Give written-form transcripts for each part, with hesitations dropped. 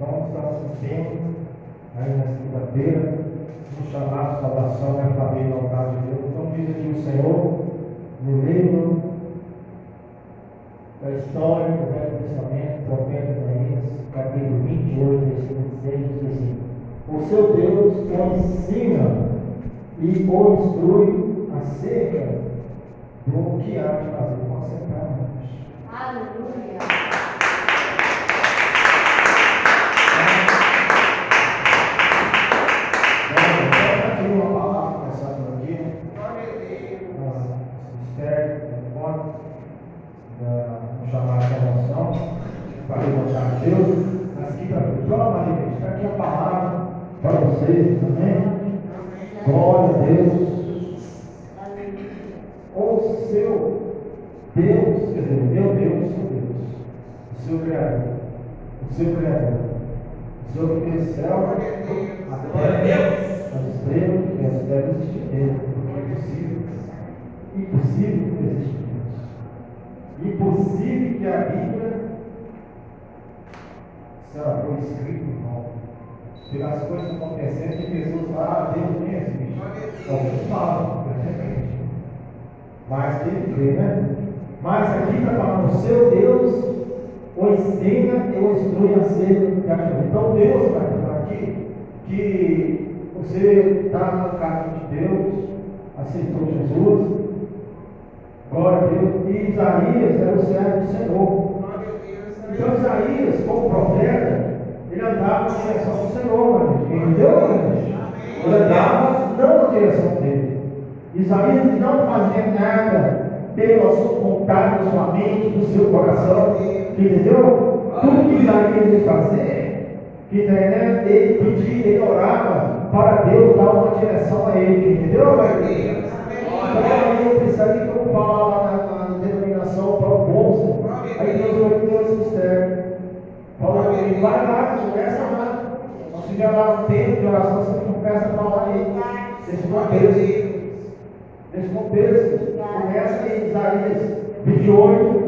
Então, estamos com tempo, aí na segunda-feira, nos chamar de salvação é para a vontade de Deus. Então, diz aqui o Senhor, no livro da história do Velho Testamento, profeta Isaías, capítulo 28, versículo 16, diz assim: o seu Deus o ensina e o instrui acerca do que há de fazer. Pode sentar, irmãos. Aleluia. Aqui uma palavra começando aqui, né? Mistério, da chamada salvação, para levantar Deus, mas aqui para Maria, está aqui a palavra para vocês também. Glória a Deus. O seu Deus, quer dizer, meu Deus, o seu Criador, o seu Criador, o Senhor que fez o céu, a terra, as estrelas, que as deve existir dele, porque é impossível que exista Deus. Impossível que a Bíblia, se ela for escrita, irmão, pelas coisas acontecendo, que pessoas falam, Deus nem existe. Alguns falam, mas quem crê, né? Mas aqui está falando, o seu Deus o ensina e o instrui a ser caminho. Então Deus vai falar aqui que você está no caminho de Deus, aceitou Jesus, glória a Deus, e Isaías era o servo do Senhor. Então Isaías, como profeta, ele andava na direção do Senhor, entendeu? Ele andava não na direção dele. Isaías não fazia nada pela sua vontade, da sua mente, do seu coração, entendeu? Tudo que Isaías ia fazer, ele pedia, ele orava para Deus dar uma direção a ele, entendeu? Então eu precisaria que eu falar lá na denominação para o povo, aí Deus vai ter esse mistério. Fala para ele, vai lá, começa lá. Nós tivemos lá um tempo de oração, você começa a falar aí, desse contexto. Nesse contexto, começa em Isaías 28,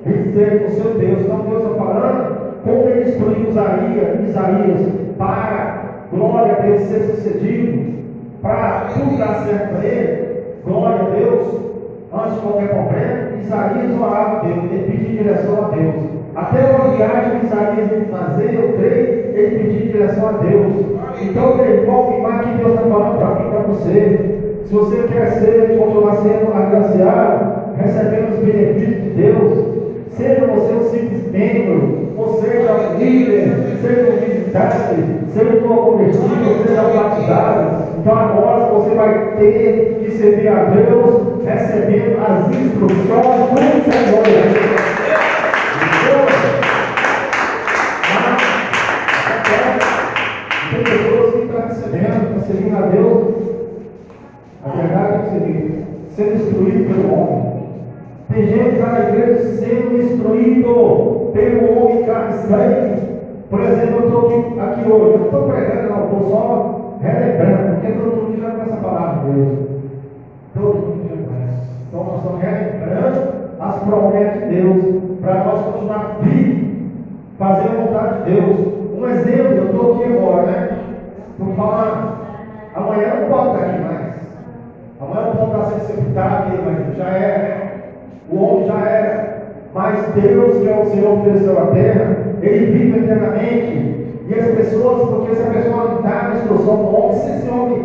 26, com seu Deus. Então Deus está falando como ele instruiu Isaías para, glória a Deus, ser sucedido, para tudo dar certo para ele, glória a Deus, antes de qualquer problema. Isaías orava a Deus, ele pedia direção a Deus. Até uma viagem que Isaías ia fazer, eu creio, ele pedia direção a Deus. Então, meu irmão, que Deus está falando para mim, para você. Se você quer continuar sendo agraciado, recebendo os benefícios de Deus, seja você um simples membro, ou seja um líder, seja um visitante, seja um convertido, seja um batizado, então agora você vai ter que servir a Deus, recebendo as instruções do Senhor. Tem pessoas que estão recebendo, estão servindo a Deus. A verdade é que você sendo instruído pelo homem. Tem gente que está na igreja sendo instruído pelo homem carne e sangue. Por exemplo, eu estou aqui hoje, eu não estou pregando, não, estou só relembrando, porque todo mundo já conhece a palavra de Deus. Todo mundo já conhece. Então nós estamos relembrando as promessas de Deus, para nós continuar vivos, fazer a vontade de Deus. Um exemplo, eu estou aqui agora, né? Estou falando, amanhã eu não posso estar aqui mais. Amanhã o povo está sendo sepultado, mas já era. O homem já era. Mas Deus, que é o Senhor que fez a terra, Ele vive eternamente. E as pessoas, porque se a pessoa não dá a instrução do homem, se esse homem,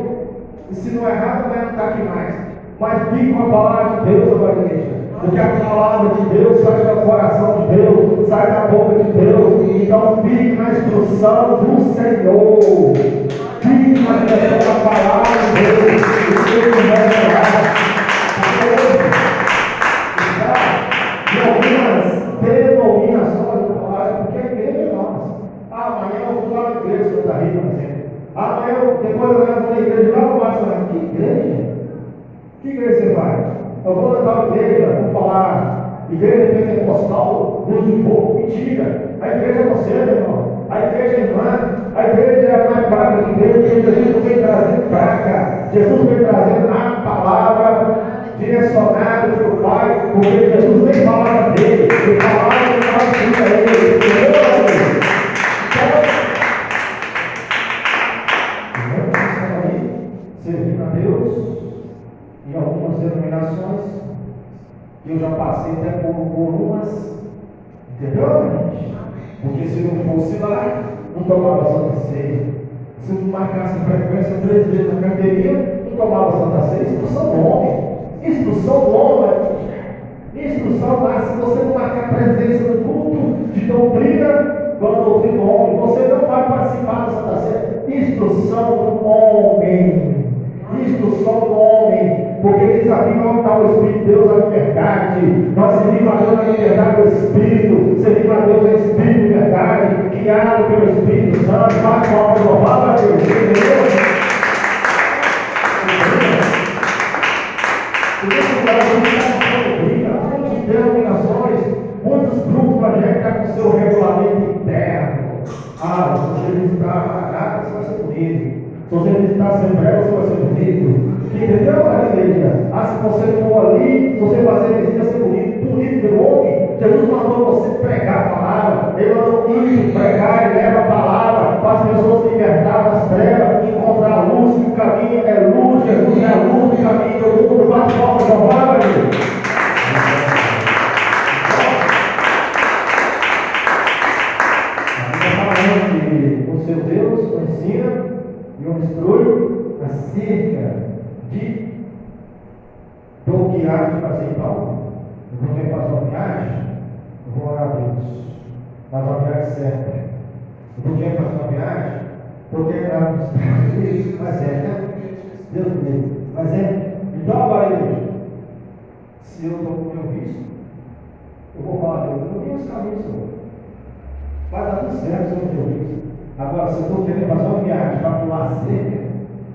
se não errar, não vai estar aqui mais. Mas vive com a palavra de Deus, agora, igreja. Porque a palavra de Deus sai do coração de Deus, sai da boca de Deus. Então vive na instrução do Senhor. Vive na direção da palavra de Deus. E Deus vai falar. Está em algumas denominações da palavra, porque a igreja é nossa. Amanhã eu vou lá na igreja, Santa Rita, por exemplo. Amanhã, depois eu vou na igreja lá no Barcelona. Que igreja? Que igreja você vai? Eu vou na tal igreja, vou falar, igreja pentecostal, luz de fogo, mentira. A igreja é você, meu irmão. A igreja é irmã, a igreja é a mais praga de Deus, porque Jesus vem trazendo praga. Jesus vem trazendo a palavra direcionada para o Pai, porque Jesus nem falava dele, ele falava de nós a ele. Então, passei até por umas, entendeu, gente? Porque se não fosse lá, não tomava Santa Ceia. Se não marcasse frequência 3 vezes na carteirinha, não tomava Santa Ceia. Instrução do homem. Instrução do homem. Instrução lá, se você não marcar presença no culto de doutrina, quando a doutrina do homem, você não vai participar da Santa Ceia. Instrução do homem. Instrução do homem. Porque diz a Bíblia onde está o Espírito de Deus, a liberdade. Nós servimos a Deus na liberdade do Espírito. Servimos a Deus em Espírito de verdade, guiado pelo Espírito Santo. Bate palmas, louvado a Deus. Muitas denominações, muitos grupos evangélicos estão com seu regulamento interno. Ah, se você visitar a Maranata, você vai ser bonito. Se você visitar a Assembleia, você vai ser bonito. Entendeu, igreja? Ah, se você for ali, se você fazer visita, vai ser bonito. Bonito pelo homem. Jesus mandou você pregar a palavra. Ele mandou ir pregar e leva a palavra para as pessoas se libertar das trevas, encontrar a luz, que o caminho é luz. Jesus é a luz do caminho do mundo. Bate palmas, louvado, igreja. O seu Deus o ensina e o instrui acerca do que há de fazer em Paulo. Eu não tenho fazer uma viagem, eu vou orar a Deus. Mas uma viagem certa. Eu não quero fazer uma viagem, porque era nos Estados Unidos, mas né? Deus me. Mas então agora, igreja, se eu estou com o meu visto, eu vou falar a Deus, eu não tenho os caminhos, Senhor. Vai dar tudo certo, Senhor, o meu visto. Agora, se eu estou querendo fazer uma viagem para pular a cerca,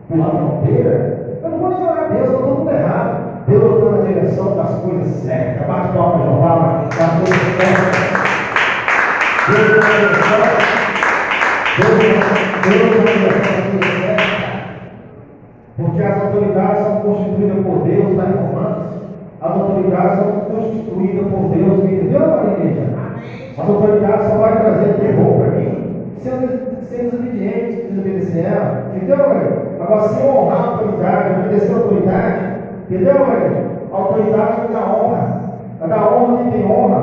pular a fronteira, eu não vou nem orar a Deus, eu estou tudo errado. Deus está na direção das coisas certas. Bate palmas, Jeová, das coisas certas. Deus está na direção das coisas certas. Porque as autoridades são constituídas por Deus, lá em Romanos. As autoridades são constituídas por Deus, entendeu, igreja? As autoridades só vai trazer terror para mim, sendo desobediente, desobedecer ela, entendeu, velho? Agora, se eu honrar a autoridade, obedecer a autoridade, entendeu, velho? A autoridade vai dar honra, vai dar honra quem tem honra,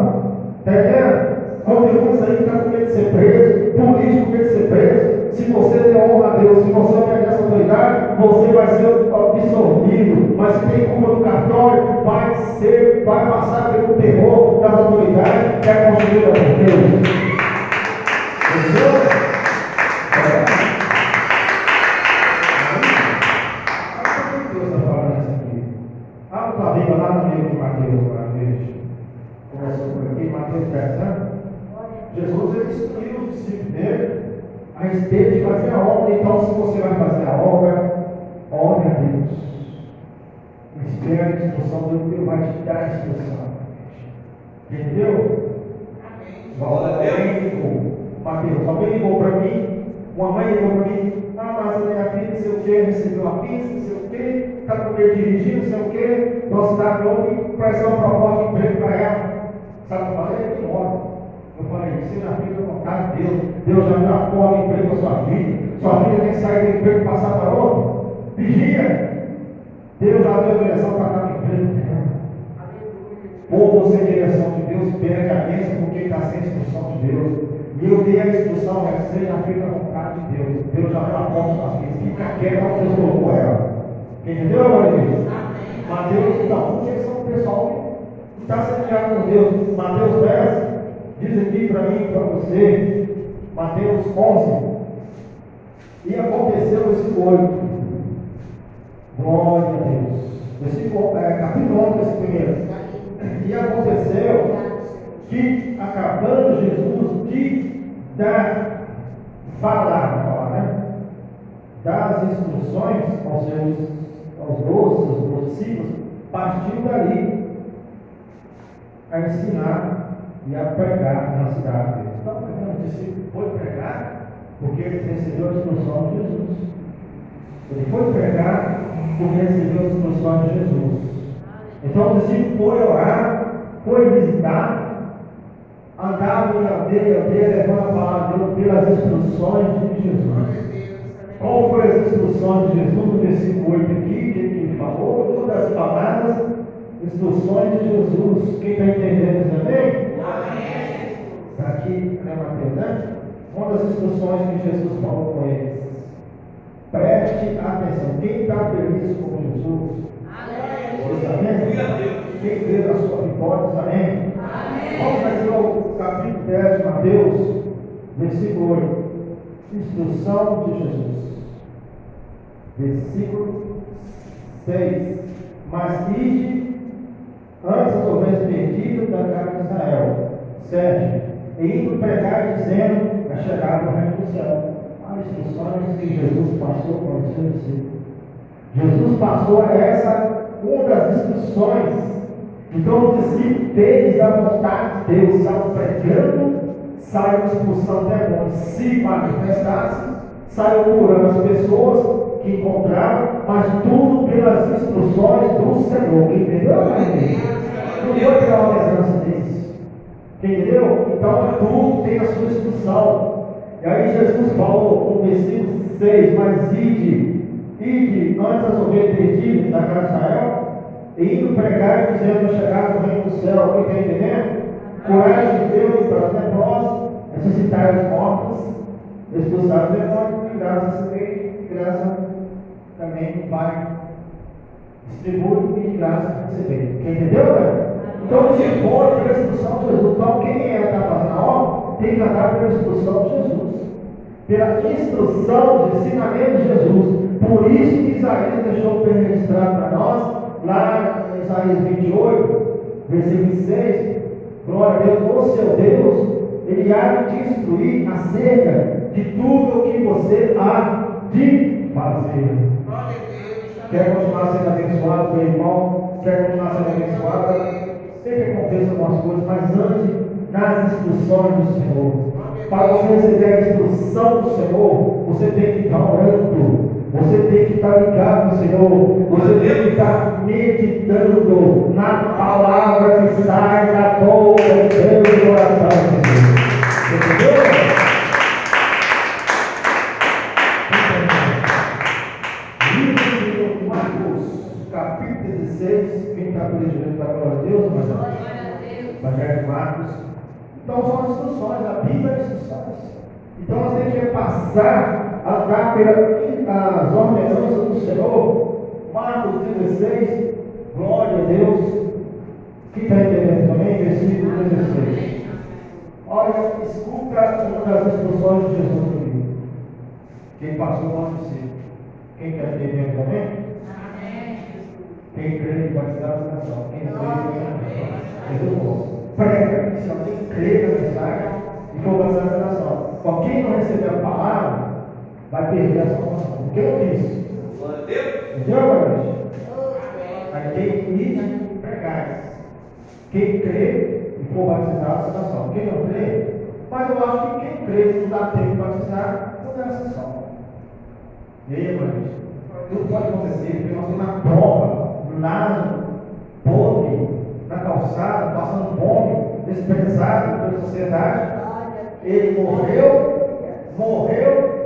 tá entendendo? Conteúdos aí que está com medo de ser preso, político com medo de ser preso. Se você der honra a Deus, se você obedece a autoridade, você vai ser absorvido. Mas se tem culpa do cartório, vai passar pelo terror das autoridades que é construída por Deus. Entendeu? A Bíblia lá no livro de Mateus, começou por aqui, Mateus 10, né? Jesus ele instruiu os discípulos dele a respeito de fazer a obra. Então, se você vai fazer a obra, ore a Deus. Espere a instrução do Deus, vai te dar a instrução. Entendeu? Alguém ligou para mim, uma mãe ligou para mim, mas a minha filha, não sei o que, recebeu a pizza, não sei o que, está com medo de dirigir, não sei o que, nossa cidade hoje, parece uma proposta de emprego para ela. Sabe o que eu falei? Eu oro. Eu falei, se minha filha é vontade de Deus, Deus já deu a porra de emprego para sua filha tem que sair do emprego e passar para outro. Vigia! Deus já deu a direção para cada emprego. Povo sem direção de Deus, perde a bênção porque está sem instrução de Deus. E eu dei a instrução, mas seja feita a vontade de Deus. Deus já deu a porta para sua filha. Fica quieta, não Deus colocou ela. Entendeu, Maria? Mateus, não, porque são o pessoal que está sendo criado por Deus. Mateus 10, diz aqui para mim e para você, Mateus 11, e aconteceu versículo 8, glória a Deus, capítulo 11, versículo 1, e aconteceu que, acabando Jesus de falar, né, das instruções aos 12 discípulos, partiu dali a ensinar e a pregar na cidade deles. Então, o discípulo foi pregar porque ele recebeu a instrução de Jesus. Ele foi pregar porque recebeu a instrução de Jesus. Então, o discípulo foi orar, foi visitar, andava em aldeia, levando a palavra de Deus pelas instruções de Jesus. Qual foi as instruções de Jesus no versículo 8 aqui, que ele falou? Uma das palavras instruções de Jesus. Quem está entendendo isso, amém? Está aqui, né, Mateus, né? Uma das instruções que Jesus falou com eles. Preste atenção. Quem está feliz com Jesus? Amém? Quem crê na sua vitória, amém? Vamos aqui ao capítulo 10 de Mateus, versículo 8. Instrução de Jesus. Versículo 6. Mas ide antes as ovelhas perdidas da casa de Israel. 7. E indo pregar dizendo: é chegado o reino do céu. As instruções que Jesus passou para os seus discípulos. Jesus passou essa, uma das instruções. Então os discípulos deles, da vontade de Deus, estavam pregando, saiu expulsando demônios. Se manifestassem, saiu curando as pessoas que encontravam, mas tudo pelas instruções do Senhor. Entendeu? Não foi pela ordenança deles. Entendeu? Então tudo tem a sua instrução. E aí Jesus falou no versículo 6, mas ide antes das ovelhas perdidas da casa de Israel, e indo pregar dizendo: chegar no reino do céu. Quem está entendendo? Coragem de Deus para os leprosos, ressuscitar os mortos, expulsar os demônios, e graça receber, e graça também vai distribuir, e de graça receber. Quem entendeu, velho? Então você pode pela instrução de Jesus. Então quem está fazendo a obra tem que andar pela instrução de Jesus, pela instrução de ensinamento de Jesus. Por isso que Isaías deixou bem registrado para nós, lá em Isaías 28, versículo 6, glória a Deus, o seu Deus, Ele há de te instruir acerca de tudo o que você há de fazer. Quer continuar sendo abençoado, meu irmão? Quer continuar sendo abençoado? Sempre aconteça algumas coisas, mas ande nas instruções do Senhor. Para você receber a instrução do Senhor, você tem que estar orando. Você tem que estar ligado no Senhor. Você tem que estar meditando na palavra que sai da boca de Deus e do coração de Deus. Entendeu? Livro de Marcos, capítulo 16. Quem está acreditando da glória de Deus? Evangelho de Marcos. Então são as instruções, a Bíblia é instruções. Então nós temos que passar a dar pelas ordenanças do Senhor. Marcos 16, glória a Deus. Quem está entendendo também? Versículo 16. Olha, escuta uma das instruções de Jesus no livro. Quem passou antes de si. Quem está entendendo também? Quem crê que vai ser a nação. Quem crê que vai ser Jesus. Prega, se alguém crê na mensagem e for batizado na nação. Só quem não receber a palavra vai perder a salvação. O que eu disse? Entendeu, Deus? Aí quem ir pregar. Quem crê e for batizado na nação. Quem não crê, mas eu acho que quem crê não dá tempo de batizar, não dá nação. E aí, irmãos? Tudo pode acontecer, porque nós temos uma prova, no nado, podre, na calçada, passando fome, desprezado pela sociedade. Ele morreu,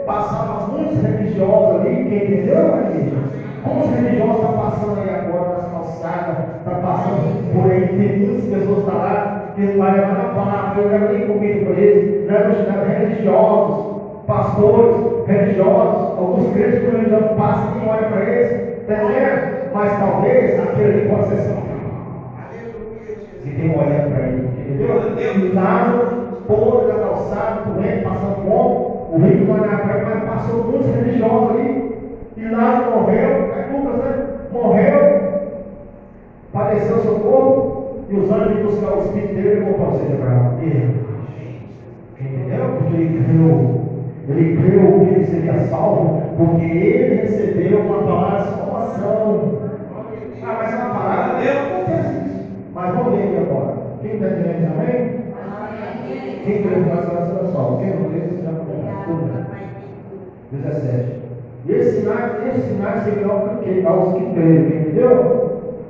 passava muitos religiosos ali, quem entendeu, Maria? Como os religiosos estão passando aí agora nas calçadas, está passando por aí, tem muitas pessoas que estão lá, que ele vai levar na palavra, eu não quero nem comida por eles, não é religiosos, pastores, religiosos, alguns crentes que o religioso passa e nem olha para eles, entendeu? Mas talvez aquele ali pode ser assim. Se tem um olhando para ele, entendeu? E Lázaro, podre da calçada, doente, passando fome, o rico vai olhar para ele, mas passou muitos religiosos ali, e Lázaro morreu, Lucas, né? Morreu, padeceu seu corpo, e os anjos vão buscar o espírito dele e levou para o cerebral. Entendeu? Porque ele creu que ele seria salvo, porque ele recebeu uma palavra de salvação. Ah, mas é uma palavra de Deus, não acontece isso. Mas vamos ver aqui agora. Quem está entendendo também? Quem crê que vai ser a salvação? Quem não crê, você já não. 17. E esses sinais seguirão aos que creem, entendeu?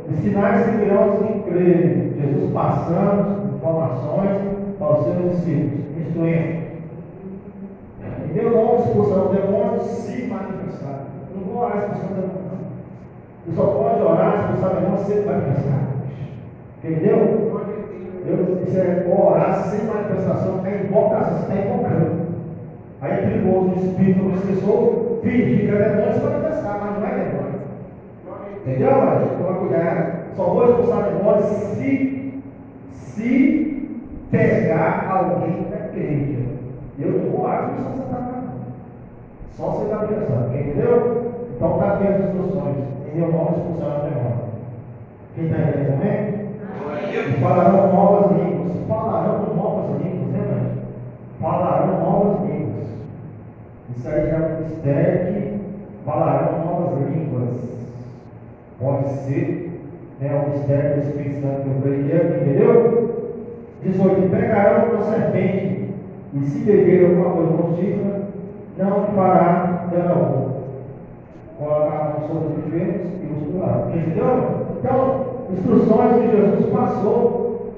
Os sinais seguirão aos que creem. Jesus passando informações para os seus discípulos, instruindo. Em meu nome expulsar o demônio se manifestar. Não vou orar expulsando o demônio. Você só pode orar expulsar o demônio se manifestar. Entendeu? Isso é orar sem manifestação, é invocação, você está invocando. Aí é perigoso o espírito obsessor fingir que é demônio se manifestar, mas não é demônio. Entendeu, mas toma cuidado. Só vou expulsar demônio se pegar alguém da igreja. Eu não vou expulsar Satanás. Só você está pensando, entendeu? Então está aqui as instruções. Em meu nome expulsar o demônio. Quem está entendendo também? E falarão novas línguas. Falarão novas línguas, né, mãe? Falarão novas línguas. Isso aí já é um mistério que falarão novas línguas. Pode ser, né, o mistério do Espírito Santo que eu creio, entendeu? 18. Pegarão uma serpente e se beber alguma coisa nociva, não fará dano algum. Colocar a mão sobre os enfermos e os curar. Entendeu? Então, instruções que Jesus passou,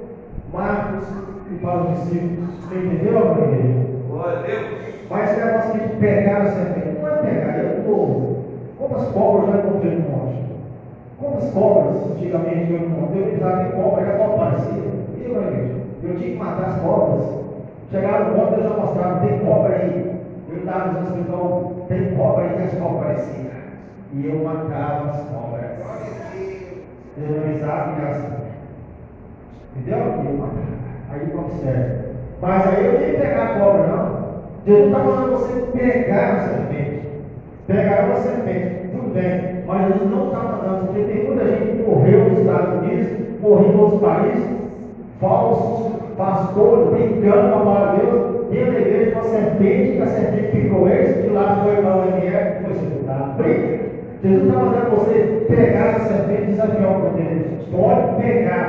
Marcos e para os discípulos. Entendeu, igreja? Glória a Deus. Mas esse negócio de pegar a serpente, não é pegar, é o povo. Quantas cobras já encontrei no monte? Quantas cobras antigamente eu encontrei? Eu pensava que cobra já não aparecia. E igreja? Eu tinha que matar as cobras. Chegaram no monte e eu já mostrava, tem cobra aí. Eu estava dizendo assim, então, tem cobra aí que as cobras apareciam. E eu matava as cobras. Eu analisava e graças. Entendeu? E eu matava. Aí não serve. Mas aí eu nem pegar a cobra, não. Deus não está mandando você pegar a serpente. Pegar uma serpente, tudo bem. Mas Jesus não está mandando, porque tem muita gente que morreu nos Estados Unidos, morreu em outros países, falsos pastores, brincando com a palavra de Deus, dentro da igreja com a serpente, que a serpente picou eles, de lá foi para o MR, foi sepultado. Brinca. Jesus está mandando você pegar a serpente e desafiar o poder. Pode pegar.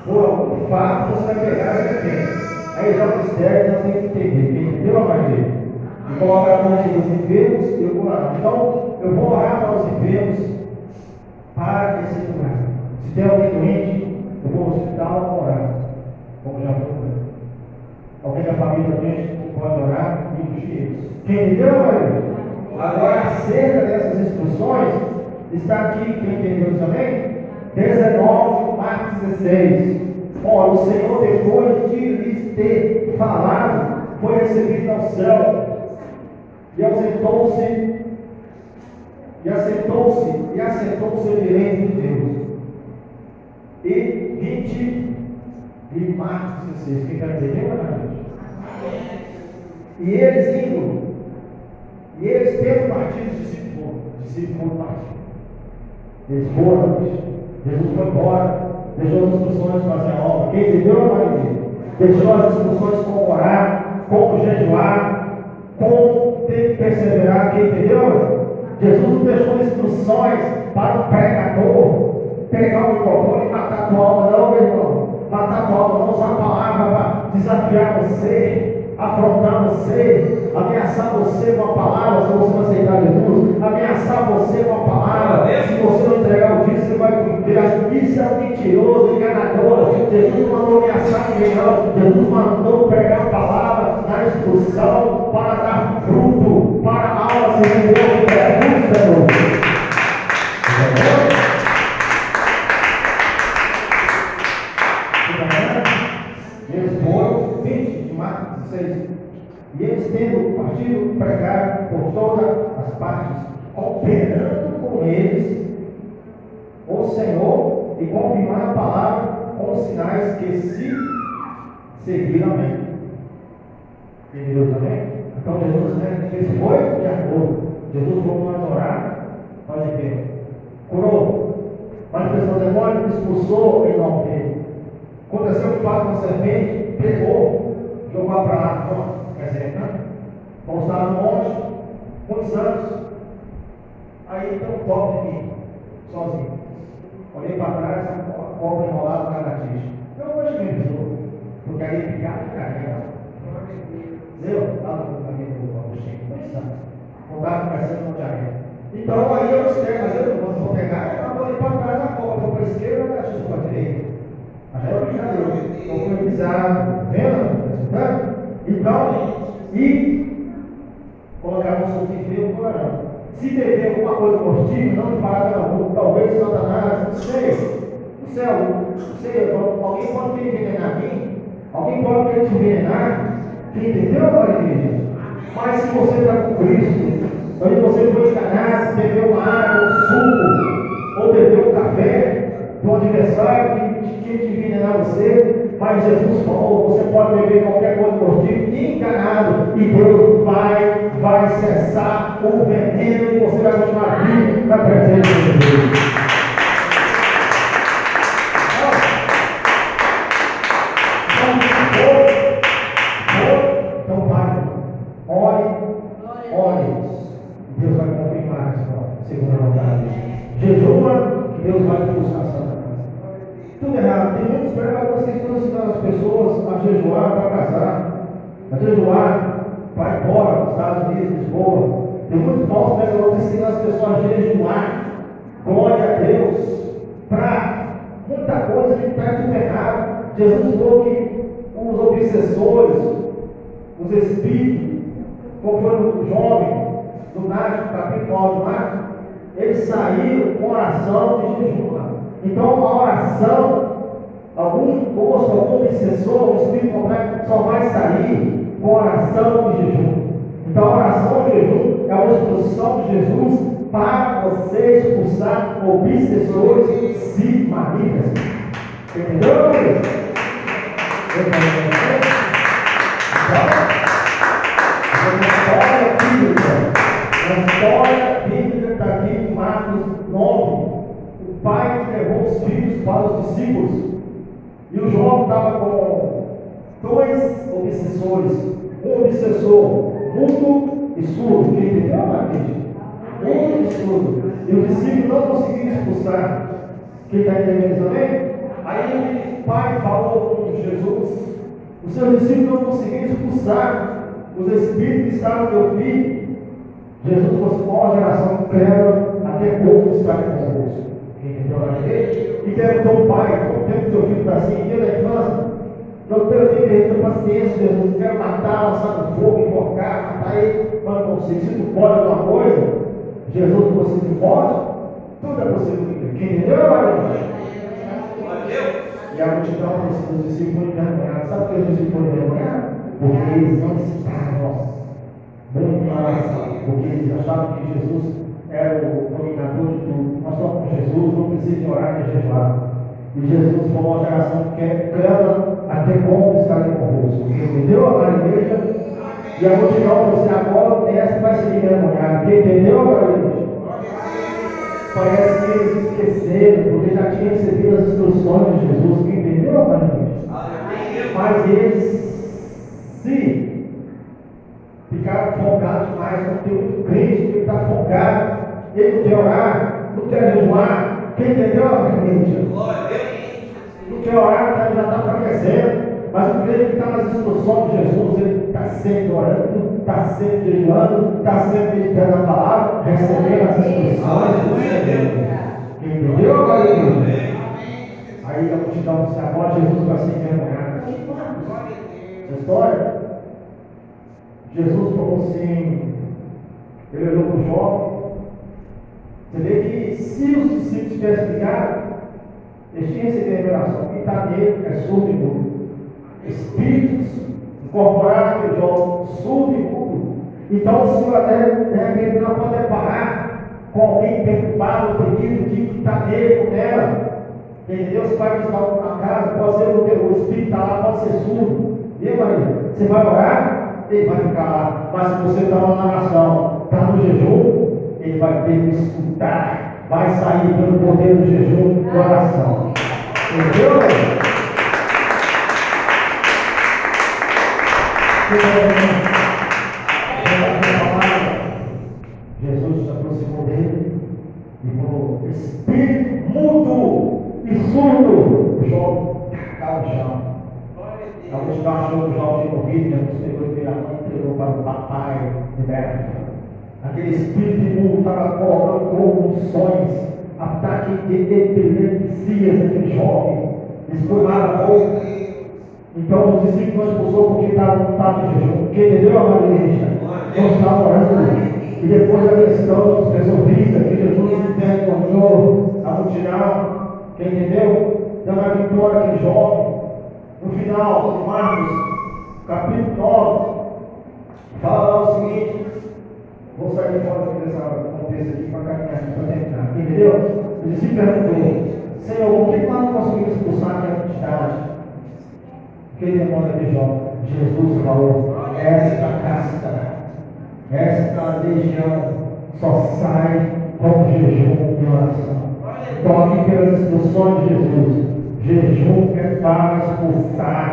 Por algum fato você vai pegar a serpente. Aí já o mistério nós temos que entender. Entendeu, Maria? E colocar a mão dos enfermos e eu vou orar. Então, eu vou orar para os enfermos para esse lugar. Se tem alguém doente, eu vou ao hospital e vou orar. Como já foi. Alguém da família doente pode orar e ungir. Quem entendeu, Maria? Agora, acerca dessas instruções, está aqui, quem entendeu também? 19, Marcos 16. Ora, o Senhor, depois de lhes ter falado, foi recebido ao céu e assentou-se à direita de Deus. E 20 de Marcos 16. Quem está entendendo, gente? E eles tendo partido, os discípulos foram partidos. Eles foram, Jesus foi embora, deixou as instruções fazer a obra. Quem entendeu, Maria? Deixou as instruções como orar, como jejuar, como ter que perseverar. Quem entendeu? Jesus não deixou instruções para o pregador pegar o microfone e matar a tua alma, não, meu irmão. Matar a tua alma, não usar a palavra para desafiar você, afrontar você, ameaçar você com a palavra, se você não aceitar Jesus, ameaçar você com a palavra, se você não entregar o dízimo, você vai cumprir. Isso é um mentiroso, enganador. Jesus não mandou ameaçar ninguém, não. Jesus mandou pregar a palavra na instrução para dar fruto, para a aula se desenvolver. Pergunta, eles foram 20 de Marcos 16. E eles tendo partido, pregaram por todas as partes, operando com eles o Senhor e confirmando a palavra com os sinais que se seguiram. Amém. Entendeu também? Então Jesus, né, fez foi de acordo. Jesus foi nós orar, nós entendemos. Curou, manifestou demônio, expulsou em nome dele. Aconteceu o fato com a serpente, pegou, jogou para lá, quer dizer, né? Vamos estar no monte, muitos anos. Aí tem um toque de mim, sozinho. Olhei para trás, a cobra enrolada na lagartixa. Eu hoje mesmo, porque aí ficar e carrega. Entendeu? Estava no caminho do Agostinho, muitos anos. Não estava conversando com o Jair. Então aí eu escrevo, mas eu não vou pegar, eu olhei para trás, a cobra foi para a esquerda, a lagartixa para a direita. Mas aí eu já deu. Então foi bizarro. Vendo? Então, e colocar no seu enfermo no coração. Se beber alguma coisa positiva, não fará algum, talvez Satanás, não sei. Não céu. Alguém pode querer envenenar aqui? Alguém pode querer te envenenar? Entendeu, igreja? Mas se você está com Cristo, onde você foi enganado, bebeu uma água, um suco, ou bebeu um café do adversário que tinha que envenenar você, mas Jesus falou, você pode beber qualquer coisa por ti, enganado, e Deus vai cessar o veneno e você vai continuar vivo na presença de Deus. Então, Pai, ore, Deus vai confirmar a segunda vontade. Jejua, que Deus vai te buscar a Santa Casa. Tudo errado. Tem muitos pregadores que estão ensinando as pessoas a jejuar para casar, a jejuar para ir embora para os Estados Unidos, Lisboa. Tem muitos falsos pregadores ensinando as pessoas a jejuar, glória a Deus, para muita coisa que está tudo errado. Jesus falou que os obsessores, os espíritos, como foi o jovem do Náutico, capítulo 9 do Náutico, eles saíram com oração de jejum. Então a oração, algum encosto, algum obsessor, o espírito contrário, só vai sair com oração de jejum. Então a oração de jejum é uma instrução de Jesus para você expulsar obsessores se malignos. Entendeu, querido? A história bíblica está aqui em Marcos 9. O pai levou os filhos para os discípulos. E o João estava com dois obsessores. Um obsessor mudo e surdo. Quem entendeu, Marquinhos? Mudo e surdo. E os discípulos não conseguiram expulsar. Quem está entendendo também? Aí o pai falou com Jesus. Os seus discípulos não conseguiram expulsar os espíritos que estavam no teu filho. Jesus falou assim: qual a geração incrédula, até pouco está convosco. Entendeu? E perguntou o pai: quanto tempo que teu filho está assim? Dia da infância? Doutor, eu tenho que ter paciência, Jesus. Eu quero matar, lançar no fogo, enforcar, matar ele. Mas não consigo. Se tu pode alguma coisa, Jesus falou assim: tu pode? Tudo é possível. Quem entendeu, Maria? E a multidão dos discípulos envergonhados. Sabe por que os discípulos envergonhados? Porque eles não estavam muito avançados. Porque eles achavam que Jesus era o dominador de tudo. Nós estamos com Jesus, não precisa de orar nem jejuar. E Jesus falou a geração que clama até como estarem convosco. Entendeu, amada igreja? E a multidão falou assim: agora o mestre vai se envergonhar. Quem entendeu, amada igreja? Parece que eles esqueceram, porque já tinham recebido as instruções de Jesus. Quem entendeu, amada igreja? Mas eles se ficaram focados demais. Não tem muito crente que está focado. Ele não quer orar, não quer jejuar. Quem entendeu, amada igreja? Não quer orar, já está enfraquecendo. Mas o crente que está nas instruções de Jesus, ele está sempre orando, está sempre jejuando, está sempre meditando a palavra, recebendo as instruções. Entendeu, agora? Aí a multidão disse: agora Jesus vai ser envergonhado. Essa história, Jesus falou assim, ele olhou para o jovem. Você vê que se os discípulos tivessem ligado, eles tinham recebido a revelação. Quem está nele é surdo e mudo. Espíritos incorporaram aquele jovem surdo e mudo. Então o Senhor até não pode parar com alguém perturbado, oprimido, que está nele, com ela. Entendeu? Os pais estão na casa, pode ser o espírito está lá, pode ser surdo. E Maria, você vai orar? Ele vai ficar lá. Mas se você está na oração, está no jejum, ele vai ter que escutar. Vai sair pelo poder do jejum e oração. Entendeu? Jesus se aproximou dele e falou: espírito mudo e surdo, o jovem caiu no chão. Alguns achou que o jovem tinha morrido. Jesus pegou ele pela mão e entregou para o papai liberto. Aquele espírito mudo estava colocando convulsões, ataque de epilepsias naquele jovem, espumava pouco. Então os discípulos não expulsou porque estava em jejum. Quem entendeu, amada igreja? Não estava orando. E depois a questão resolvida, que Jesus envergonhou a multidão, Quem entendeu? Dando a vitória àquele jovem. No final de Marcos, capítulo 9, fala lá o seguinte. Vou sair fora desse contexto aqui para caminhar, para terminar. Entendeu? O discípulo perguntou: Senhor, por que nós não conseguimos expulsar aquela entidade? Que demônio de Jó? Jesus falou: esta casta, esta legião só sai com jejum e oração. Toque pelas instruções de Jesus. Jejum é para expulsar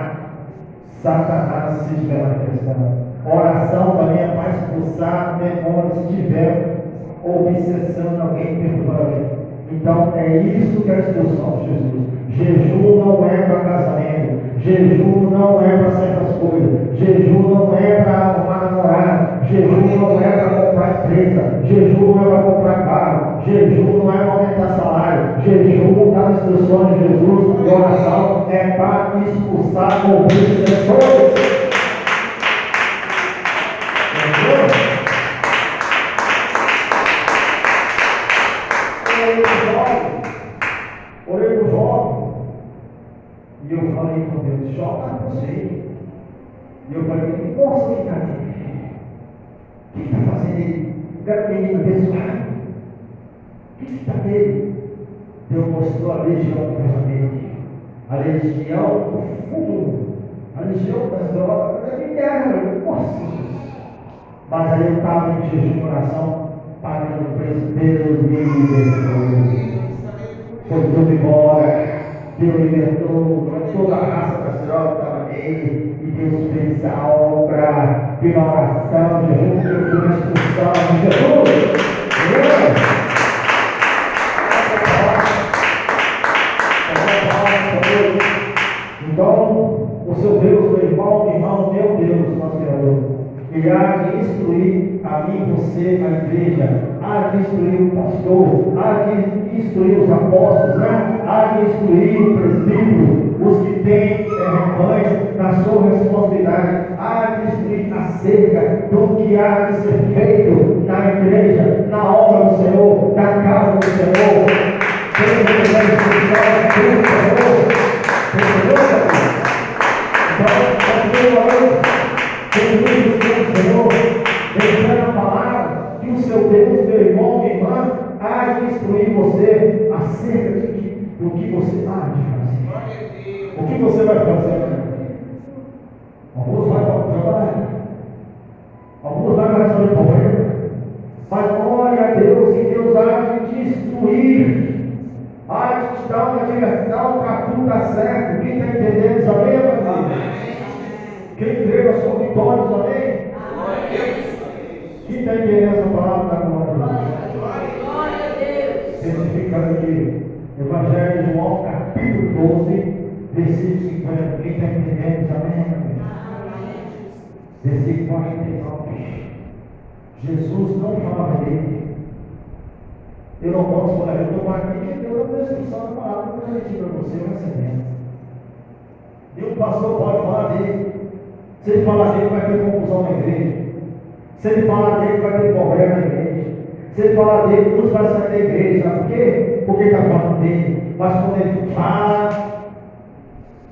Satanás se estiver manifestando. Oração também é para expulsar demônios se tiver obsessão em alguém perturbando. Então é isso que é a expulsão de Jesus. Jejum não é para casamento. Jejum não é para certas coisas. Jejum não é para arrumar namorado. Jejum não é para comprar empresa. Jejum não é para comprar carro. Jejum não é para aumentar salário. Jejum das instruções de Jesus e oração é para expulsar obsessores. Orei para o jovem e eu falei com Deus: joga você. E eu falei: moça, que está aqui? O que está fazendo ele? Era menino abençoado. O que está nele? Deus mostrou a legião do casamento, a legião do fumo, a legião das drogas. Eu me deram, nossa. Mas aí eu estava em jejum de oração, pagando o preço. Deus me libertou. Foi tudo embora. Deus libertou toda a raça das drogas estava nele. E Deus fez a obra de oração, de jejum, de instrução de Jesus. Então, o seu Deus, meu irmão, meu Deus, nosso Criador, Ele há de instruir a mim, você, a igreja, há de instruir o pastor, há de instruir os apóstolos, né? Há de instruir o presbítero, os que têm rebanho na sua responsabilidade, há de instruir a cerca do que há de ser feito na igreja, na obra do Senhor, na casa do Senhor. Deixando a palavra que o seu Deus, meu irmão, minha irmã, há de instruir você acerca do que você há de fazer. O que você vai fazer? Alguns vai para o trabalho, alguns vai para resolver problema, mas glória a Deus, que Deus há de te instruir, há de te dar uma direção para tudo dar certo. Quem está entendendo isso, amém, meu Deus? Quem crê na sua vitória, amém? Quem está entendendo essa palavra da glória a Deus? Certificando aqui, Evangelho de João, capítulo 12, versículo 50. Quem está entendendo isso, amém? Versículo 49. Jesus não falava dele. Eu não posso falar, eu estou aqui que Deus é uma descrição da palavra que eu transmiti para você, uma semente. E o pastor pode falar dele. Se ele falar dele, vai ter confusão na igreja. Se ele falar dele, vai ter problema na igreja. Se ele falar dele, Deus vai sair da igreja. Sabe por quê? Porque está falando dele. Mas quando ele fala,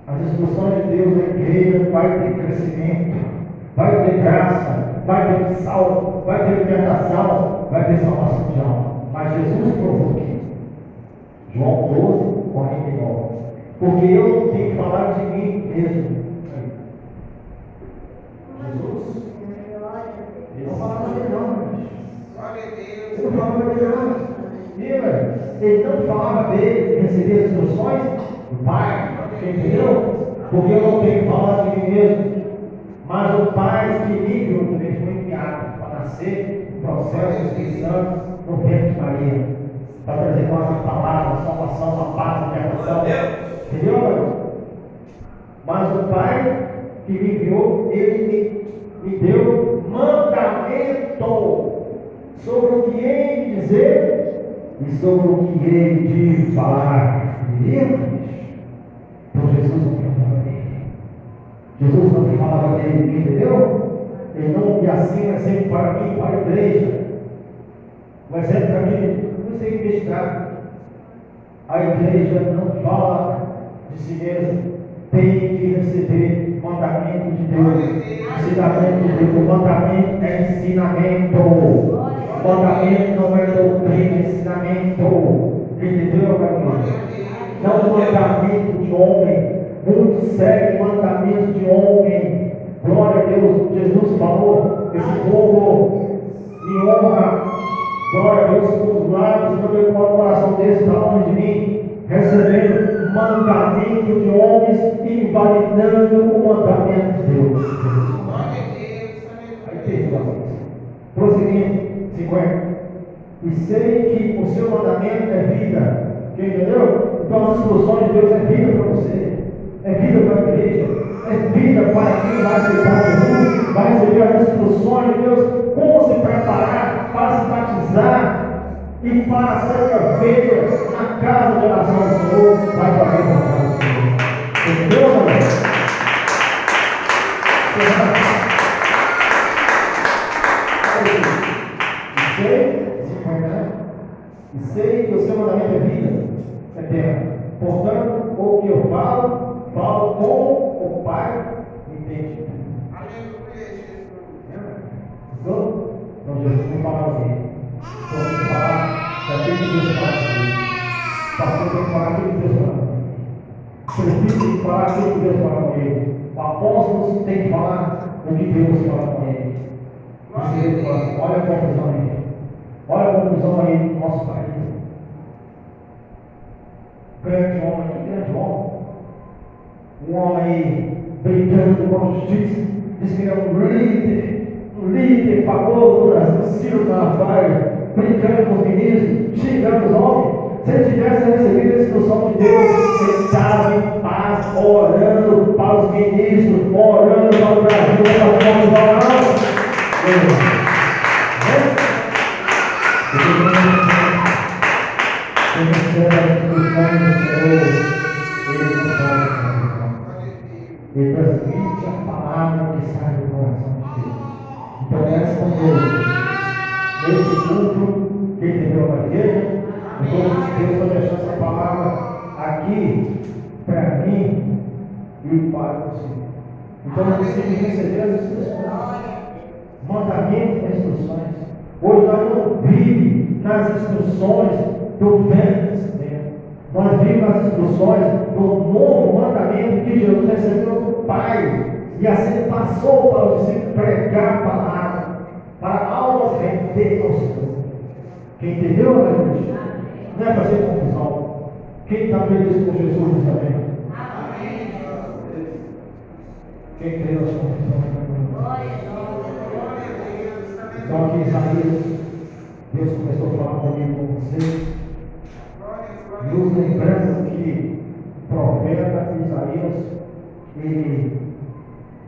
as instruções de Deus na igreja vai ter crescimento, vai ter graça, vai ter salvo, vai ter libertação, vai ter salvação de alma. Mas Jesus provou aqui. João 12, 49. Porque eu não tenho que falar de mim mesmo. Jesus? Ele não falava dele não. Ele não falava dele não. Ele não falava dele, recebia as instruções do Pai. Entendeu? Porque eu não tenho que falar de mim mesmo. Mas o Pai que me enviou, também foi enviado para nascer no processo do Espírito Santo no ventre de Maria, para trazer com a palavra, a salvação, a paz, a libertação. Entendeu, meu? Mas o Pai que me enviou, ele me deu mandamento sobre o que hei de dizer e sobre o que hei de falar. Entendeu? Então Jesus não falava dele. Jesus não falava dele, entendeu? Ele não, e assim um exemplo para mim, para a igreja. Um exemplo para mim, não sei investigar. A igreja não fala de si mesma, tem que receber o mandamento de Deus, ensinamento de Deus. O mandamento é ensinamento, o mandamento não é doutrina, é ensinamento. Entendeu, meu irmão? Não mandamento de homem. Muitos seguem mandamento de homem. Glória a Deus. Jesus falou: esse povo me honra. Glória a Deus com os lábios, também com o coração deles está longe de mim, recebendo mandamento de homens, invalidando o mandamento de Deus. Aí tem duas coisas. Prosseguindo, 50. E sei que o seu mandamento é vida. Quem entendeu? Então as instruções de Deus é vida para você, é vida para a igreja, é vida para quem vai aceitar Jesus, vai receber as instruções de Deus, como se preparar para se batizar e para ser ovelha na casa de oração do Senhor, vai fazer a vontade do Senhor. Entendeu, meu irmão? E sei que o seu mandamento é vida eterna. Portanto, o que eu falo, falo com o Pai entende. Então, Jesus não fala assim. Então, tem que falar daquilo que Deus fala com ele. O pastor tem que falar aquilo que Deus fala com ele. O presbítero tem que falar aquilo que Deus fala com ele. O apóstolo tem que falar o que Deus fala com ele. Olha a confusão aí. Olha a conclusão aí do nosso país. Grande homem. Um homem brincando com a justiça. Diz que é um líder famoso do Brasil, Ciro Malafaia, brincando com os ministros, xingando os homens. Se ele tivesse recebido a instrução de Deus, ele estava em paz, orando para os ministros, orando para o Brasil, para o povo do Brasil. Ele transmite a palavra que sai do coração de Deus. Então, essa noite, nesse culto, quem entendeu a igreja, então Deus vai deixar essa palavra aqui para mim e para você. Então, você tem que receber as instruções, mandamentos e instruções. Hoje nós não vivemos nas instruções do Velho Testamento, nós vivemos nas instruções do novo mandamento que Jesus recebeu do Pai, e assim passou para os discípulos pregar a palavra, para almas render ao Senhor. Quem entendeu, meu Deus? Não é fazer confusão. Quem está feliz com Jesus também? Amém. Quem crê nas confusões? Então aqui em Isaías, Deus começou a falar comigo, com você, nos lembrando que o profeta Isaías, ele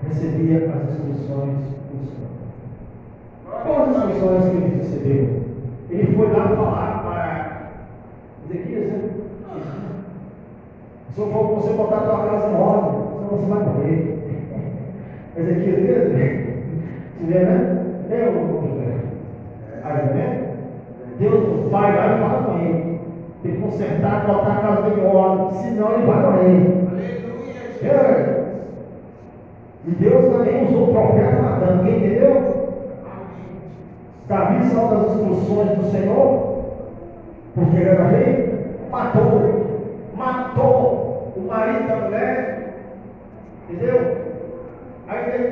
recebia as instruções do Senhor. Quais as instruções que ele recebeu? Ele foi lá falar para Ezequias, né? Se eu for você botar a tua casa em ordem, senão você vai morrer. Ezequias mesmo? Você vê, né? Aí, né? Deus vai lá e fala com ele. Tem que consertar, botar a casa dele em ordem, senão ele vai morrer. Aleluia! E Deus também usou o profeta Natan, quem entendeu? Davi saiu das instruções do Senhor, porque ele era rei, matou o marido da mulher, entendeu? Aí ele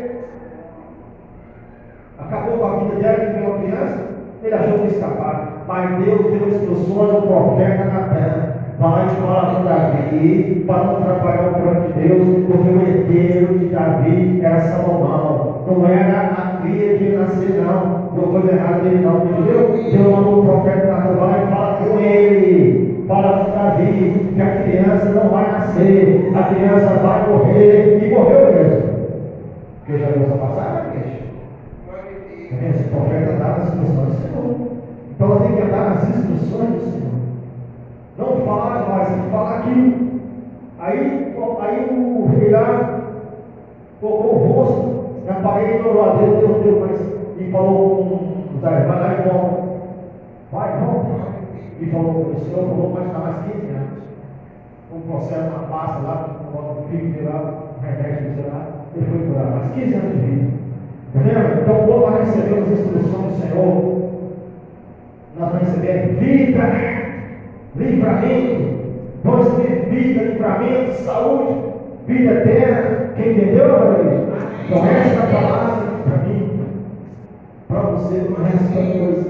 acabou com a vida dela, que veio uma criança, ele achou que ia escapar, mas Deus deu instruções ao profeta Natan. Vai falar com Davi para não atrapalhar o plano de Deus, porque o herdeiro de Davi era Salomão, não era a cria que nasceu, não coisa errada dele, não, entendeu? Deus mandou o profeta Natan lá e fala com ele, fala com Davi, que a criança não vai nascer, a criança vai morrer, e morreu mesmo. Porque já viu essa passagem, gente? Esse profeta dá as instruções do Senhor. Então nós temos que andar nas instruções do Senhor. Não falar demais, tem que falar aquilo. Aí o rei lá colocou o rosto na parede, orou a Deus, mas e falou com os vai lá e volta. Vai, volta. e falou, o senhor falou, pode estar mais 15 anos. Um processo, uma pasta lá, um filho dele lá, um remédio, sei lá, ele foi curar, mais 15 anos de vida. Entendeu? Então, quando nós recebemos as instruções do Senhor, nós vamos receber vida, livramento, vamos receber vida, livramento, saúde, vida eterna. Quem entendeu, meu igreja? Então, essa é a palavra para mim, para você, não resta coisa.